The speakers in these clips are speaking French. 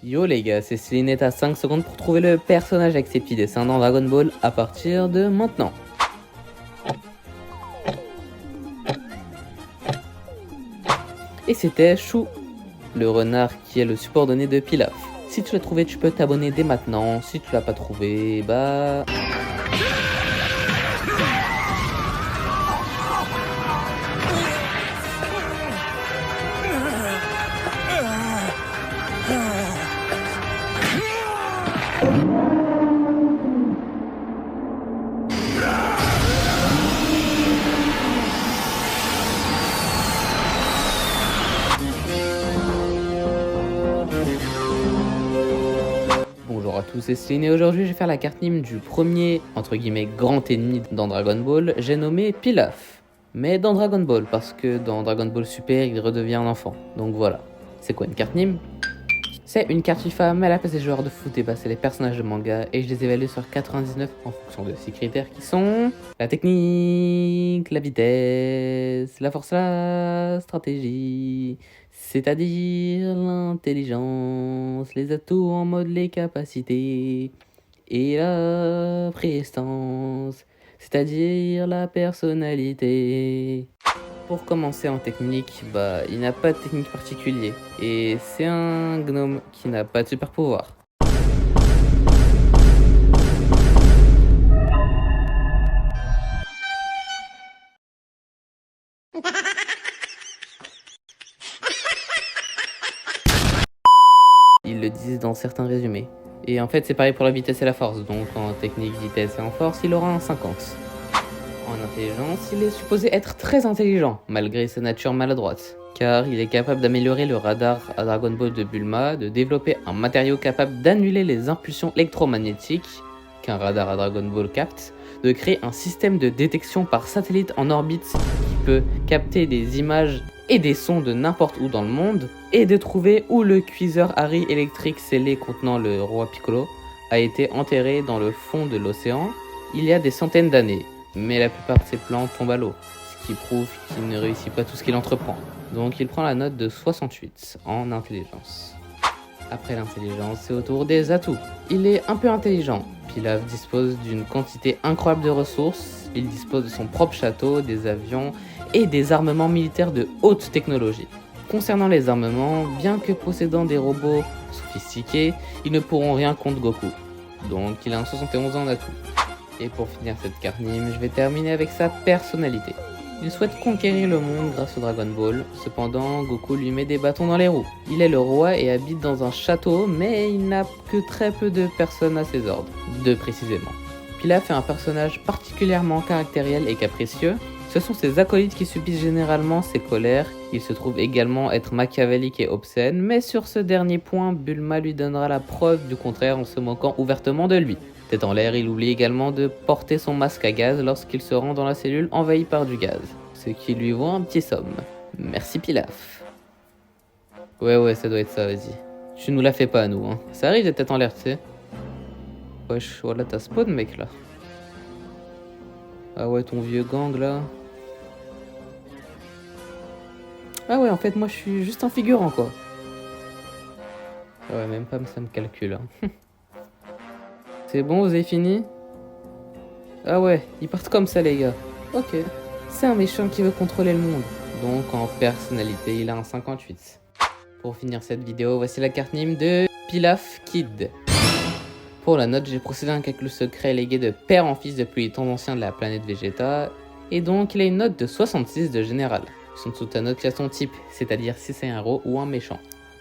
Yo les gars, c'est Céline, à 5 secondes pour trouver le personnage avec ses petits dessins dans Dragon Ball à partir de maintenant. Et c'était Chou, le renard qui est le subordonné de Pilaf. Si tu l'as trouvé, tu peux t'abonner dès maintenant. Si tu l'as pas trouvé, bah... Bonjour à tous, c'est Céline et aujourd'hui je vais faire la carte Nîmes du premier, entre guillemets, grand ennemi dans Dragon Ball, j'ai nommé Pilaf. Mais dans Dragon Ball, parce que dans Dragon Ball Super, il redevient un enfant. Donc voilà. C'est quoi une carte Nîmes? C'est une carte FIFA, mais à la place des joueurs de foot, et bah c'est les personnages de manga, et je les évalue sur 99 en fonction de 6 critères qui sont la technique, la vitesse, la force, la stratégie, c'est-à-dire l'intelligence, les atouts en mode les capacités, et la prestance, c'est-à-dire la personnalité. Pour commencer en technique, bah il n'a pas de technique particulier, et c'est un gnome qui n'a pas de super pouvoir. Ils le disent dans certains résumés. Et en fait c'est pareil pour la vitesse et la force, donc en technique, vitesse et en force, il aura un 50. En intelligence, il est supposé être très intelligent, malgré sa nature maladroite. Car il est capable d'améliorer le radar à Dragon Ball de Bulma, de développer un matériau capable d'annuler les impulsions électromagnétiques qu'un radar à Dragon Ball capte, de créer un système de détection par satellite en orbite qui peut capter des images et des sons de n'importe où dans le monde, et de trouver où le cuiseur Harry électrique scellé contenant le roi Piccolo a été enterré dans le fond de l'océan il y a des centaines d'années. Mais la plupart de ses plans tombent à l'eau, ce qui prouve qu'il ne réussit pas tout ce qu'il entreprend. Donc il prend la note de 68 en intelligence. Après l'intelligence, c'est au tour des atouts. Il est un peu intelligent. Pilaf dispose d'une quantité incroyable de ressources. Il dispose de son propre château, des avions et des armements militaires de haute technologie. Concernant les armements, bien que possédant des robots sophistiqués, ils ne pourront rien contre Goku. Donc il a un 71 en atout. Et pour finir cette carte Nîmes, je vais terminer avec sa personnalité. Il souhaite conquérir le monde grâce au Dragon Ball, cependant Goku lui met des bâtons dans les roues. Il est le roi et habite dans un château, mais il n'a que très peu de personnes à ses ordres, deux précisément. Pilaf est un personnage particulièrement caractériel et capricieux. Ce sont ses acolytes qui subissent généralement ses colères. Il se trouve également être machiavélique et obscène, mais sur ce dernier point, Bulma lui donnera la preuve du contraire en se moquant ouvertement de lui. Tête en l'air, il oublie également de porter son masque à gaz lorsqu'il se rend dans la cellule envahie par du gaz, ce qui lui vaut un petit somme. Merci Pilaf. Ouais, ça doit être ça, vas-y. Tu nous la fais pas à nous, hein. Ça arrive d'être tête en l'air, tu sais. Wesh, voilà, t'as spawn, mec, là. Ah ouais, ton vieux gang, là. Ah ouais, en fait, moi, je suis juste un figurant, quoi. Ah ouais, même pas ça me calcule, hein. C'est bon, vous avez fini? Ah ouais, ils partent comme ça les gars. Ok. C'est un méchant qui veut contrôler le monde. Donc en personnalité, il a un 58. Pour finir cette vidéo, voici la carte Nîmes de Pilaf Kid. Pour la note, j'ai procédé à un calcul secret légué de père en fils depuis les temps anciens de la planète Vegeta. Et donc il a une note de 66 de général. En dessous de ta note, il y a son type, c'est-à-dire si c'est un héros ou un méchant.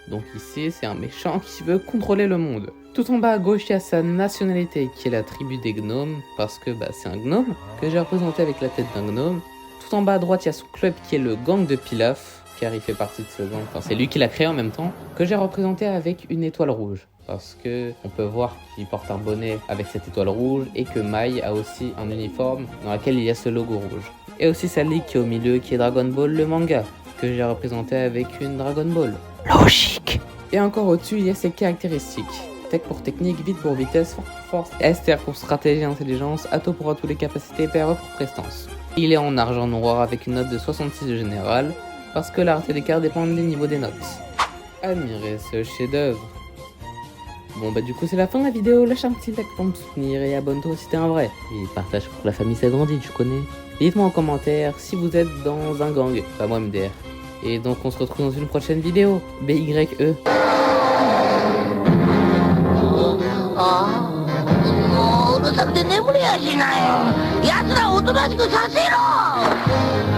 Donc ici, c'est un méchant qui veut contrôler le monde. Tout en bas à gauche, il y a sa nationalité, qui est la tribu des gnomes, parce que c'est un gnome, que j'ai représenté avec la tête d'un gnome. Tout en bas à droite, il y a son club qui est le gang de Pilaf, car il fait partie de ce gang, enfin c'est lui qui l'a créé en même temps, que j'ai représenté avec une étoile rouge. Parce que on peut voir qu'il porte un bonnet avec cette étoile rouge, et que Mai a aussi un uniforme dans lequel il y a ce logo rouge. Et aussi sa ligue qui est au milieu, qui est Dragon Ball le manga, que j'ai représenté avec une Dragon Ball. Logique. Et encore au-dessus, il y a ses caractéristiques. Tech pour technique, vite pour vitesse, force, STR pour stratégie et intelligence, Atto pour tous les capacités, PRE pour prestance. Il est en argent noir avec une note de 66 de général, parce que la rareté des cartes dépend des niveaux des notes. Admirez ce chef-d'œuvre. Bon bah du coup c'est la fin de la vidéo, lâche un petit like pour me soutenir et abonne-toi si t'es un vrai. Et partage pour que la famille s'agrandit, tu connais. Dites-moi en commentaire si vous êtes dans un gang, pas moi MDR. Et donc on se retrouve dans une prochaine vidéo. BYE. もううるさくて眠れやしない。奴らをおとなしくさせろ。